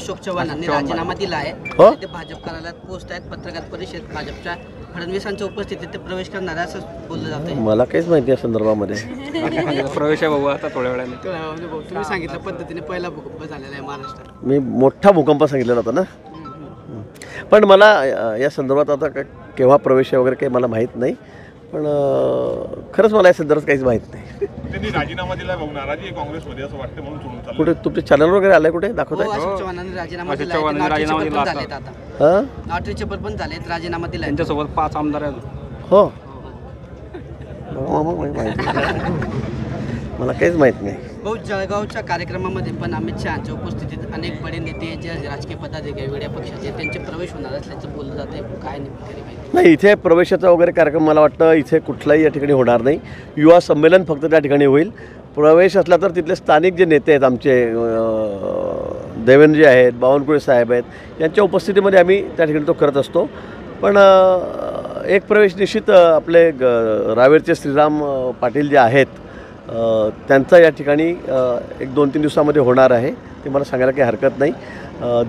अशोक चव्हाणांनी राजीनामा दिला आहे. हो? ते भाजप कार्यालयात पोहोचत आहेत. पत्रकार परिषद भाजपच्या फडणवीसांच्या उपस्थितीत ते प्रवेश करणार आहे असं बोललं जातंय. मला काहीच माहिती या संदर्भामध्ये. प्रवेश आहे भाऊ आता थोड्या वेळाने. तुम्ही सांगितल्या पद्धतीने पहिला भूकंप झालेला आहे महाराष्ट्रात. मी मोठा भूकंप सांगितलेला होता ना. पण मला या संदर्भात आता केव्हा प्रवेश आहे वगैरे काही मला माहीत नाही. पण खरंच मला या संदर्भात काहीच माहीत नाही. त्यांनी राजीनामा दिला भाऊ, नाराजी आहे काँग्रेसमध्ये असं वाटतं म्हणून सोडून चाललं. कुठे तुमचे चॅनल वगैरे आले कुठे दाखवत आहे? अशोक चव्हाणांनी राजीनामा अशोक दिला आहे. चव्हाणांनी राजीनामा दिला आता. झालेत आता. हां नॉट रिचेबल पण झालेत. राजीनामा दिला आहे. त्यांच्यासोबत 5 आमदार आहेत. हो मला काहीच माहीत नाही. भाऊ जळगावच्या कार्यक्रमामध्ये पण अमित शहाच्या उपस्थितीत अनेक बडे नेते जे राजकीय पदाधिकारी वेगळ्या पक्षाचे त्यांचे प्रवेश होणार असल्याचं बोललं जात आहे. काय नेमकं माहिती? नाही, इथे प्रवेशाचा वगैरे कार्यक्रम मला वाटतं इथे कुठलाही या ठिकाणी होणार नाही. युवा संमेलन फक्त त्या ठिकाणी होईल. प्रवेश असला तर तिथले स्थानिक जे नेते आहेत आमचे देवेंद्रजी आहेत, बावनकुळे साहेब आहेत, यांच्या उपस्थितीमध्ये आम्ही त्या ठिकाणी तो करत असतो. पण एक प्रवेश निश्चित आपले रावेरचे श्रीराम पाटील जे आहेत त्यांचा या ठिकाणी 1-2-3 दिवसामध्ये होणार आहे. ते मला सांगायला काही हरकत नाही.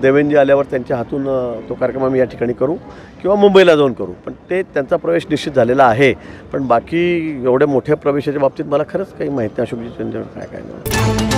देवेंद्रजी आल्यावर त्यांच्या हातून तो कार्यक्रम आम्ही या ठिकाणी करू किंवा मुंबईला जाऊन करू. पण ते त्यांचा प्रवेश निश्चित झालेला आहे. पण बाकी एवढ्या मोठ्या प्रवेशाच्या बाबतीत मला खरंच काही माहिती नाही. अशोकजी काय काय नाही.